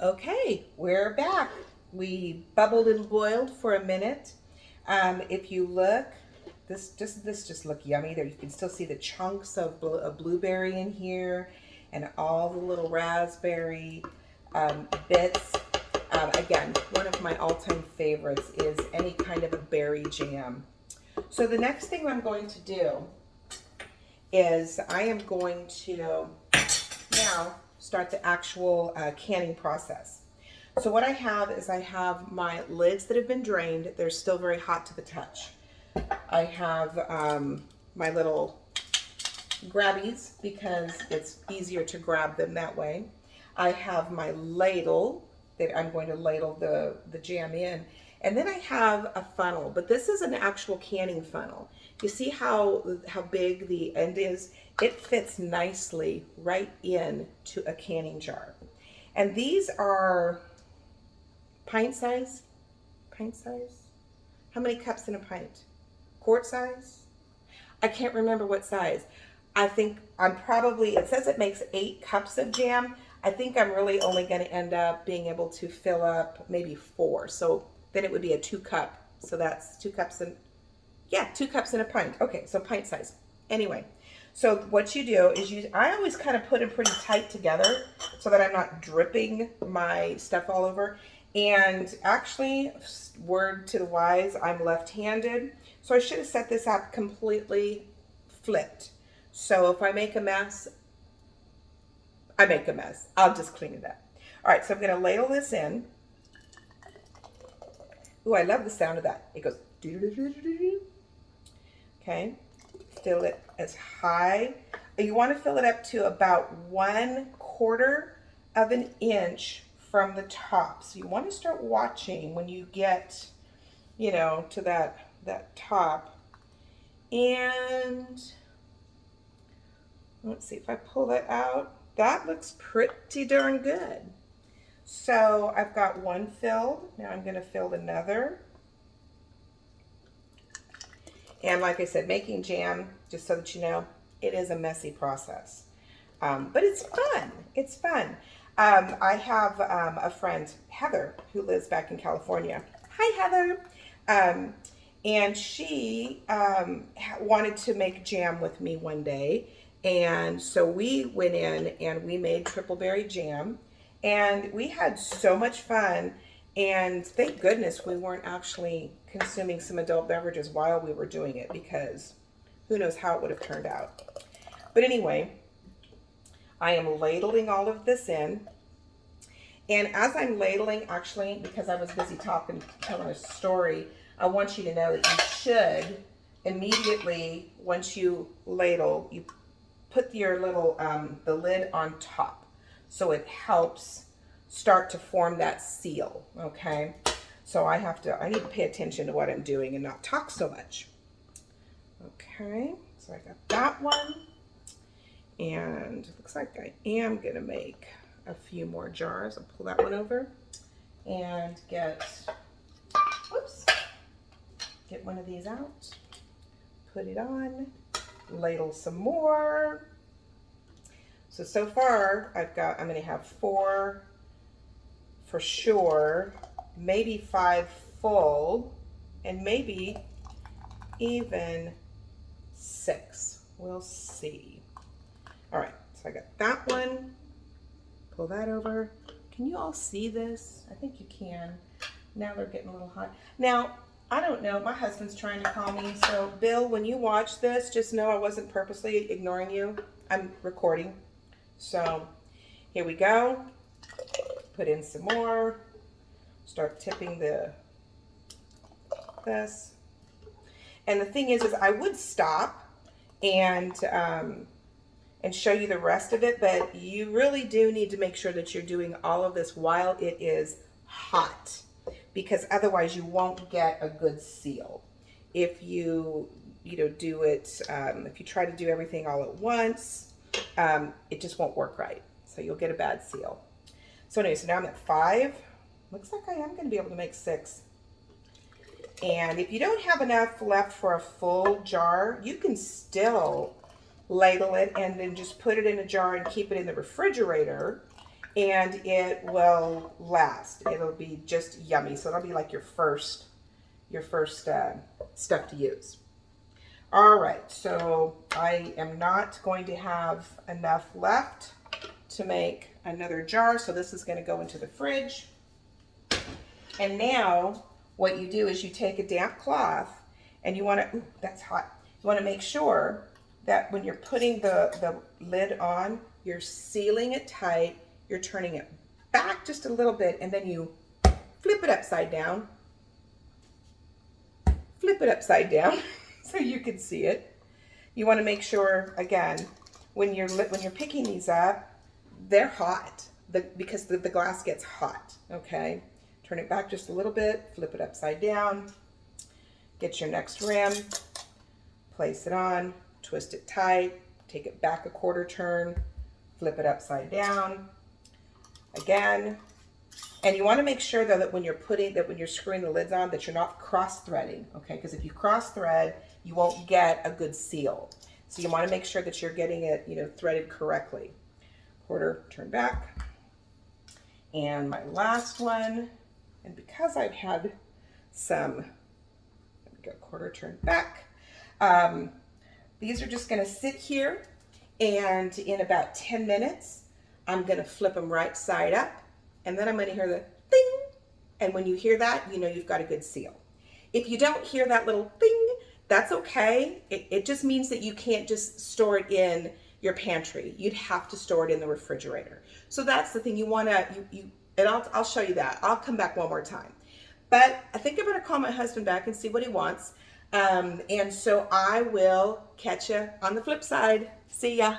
Okay, we're back. We bubbled and boiled for a minute. If you look, this just look yummy. There you can still see the chunks of blueberry in here, and all the little raspberry bits. Again, one of my all-time favorites is any kind of a berry jam. So the next thing I'm going to do is I am going to now start the actual canning process. So what I have is I have my lids that have been drained. They're still very hot to the touch. I have my little grabbies because it's easier to grab them that way. I have my ladle that I'm going to ladle the jam in. And then I have a funnel, but this is an actual canning funnel. You see how big the end is? It fits nicely right in to a canning jar. And these are pint size. Pint size? How many cups in a pint? Quart size? I can't remember what size. I think I'm probably, it says it makes 8 cups of jam. I think I'm really only going to end up being able to fill up maybe 4. So then it would be a 2 cup. So that's 2 cups in, yeah, 2 cups in a pint. Okay, so pint size. Anyway, so what you do is I always kind of put them pretty tight together so that I'm not dripping my stuff all over. And actually, word to the wise, I'm left-handed. So I should have set this up completely flipped. So if I make a mess, I make a mess. I'll just clean it up. All right, so I'm going to ladle this in. Ooh, I love the sound of that. It goes doo-doo-doo-doo-doo-doo. Okay, fill it as high. You want to fill it up to about 1/4 of an inch from the top. So you want to start watching when you get, to that top. And let's see if I pull that out. That looks pretty darn good. So I've got one filled. Now I'm going to fill another. And like I said, making jam, just so that you know, it is a messy process. But it's fun. It's fun. I have a friend, Heather, who lives back in California. Hi, Heather. And she wanted to make jam with me one day. And so we went in and we made triple berry jam. And we had so much fun. And thank goodness we weren't actually consuming some adult beverages while we were doing it, because who knows how it would have turned out. But anyway, I am ladling all of this in. And as I'm ladling, actually, because I was busy telling a story, I want you to know that you should immediately, once you ladle, you put your little, the lid on top. So it helps start to form that seal, okay? So I need to pay attention to what I'm doing and not talk so much. Okay, so I got that one. And it looks like I am gonna make a few more jars. I'll pull that one over and get one of these out, put it on, ladle some more. So far I'm gonna have 4 for sure, maybe 5 full, and maybe even 6. We'll see. All right, so I got that one. Pull that over. Can you all see this? I think you can. Now they're getting a little hot. Now, I don't know, my husband's trying to call me, so Bill, when you watch this, just know I wasn't purposely ignoring you. I'm recording. So here we go. Put in some more. Start tipping this. And the thing is I would stop and show you the rest of it, but you really do need to make sure that you're doing all of this while it is hot, because otherwise you won't get a good seal. If you do it, if you try to do everything all at once, it just won't work right. So you'll get a bad seal. So anyway, so now I'm at 5. Looks like I am going to be able to make 6. And if you don't have enough left for a full jar, you can still ladle it and then just put it in a jar and keep it in the refrigerator. and it will last. It'll be just yummy. So it'll be like your first stuff to use. All right, so I am not going to have enough left to make another jar, so this is going to go into the fridge. And now what you do is you take a damp cloth and you want to, ooh, that's hot. You want to make sure that when you're putting the lid on, you're sealing it tight, you're turning it back just a little bit, and then you flip it upside down. Flip it upside down so you can see it. You want to make sure, again, when you're picking these up, they're hot because the glass gets hot, okay? Turn it back just a little bit, flip it upside down, get your next rim, place it on, twist it tight, take it back a quarter turn, flip it upside down, again. And you want to make sure though that when you're screwing the lids on, that you're not cross threading, okay? Because if you cross thread, you won't get a good seal. So you want to make sure that you're getting it, threaded correctly. Quarter turn back. And my last one, and because I've had some, let me go quarter turn back. These are just going to sit here, and in about 10 minutes, I'm going to flip them right side up. And then I'm going to hear the ding. And when you hear that, you've got a good seal. If you don't hear that little ding, that's okay. It just means that you can't just store it in your pantry. You'd have to store it in the refrigerator. So that's the thing. You want to, and I'll show you that. I'll come back one more time. But I think I'm going to call my husband back and see what he wants. And so I will catch you on the flip side. See ya.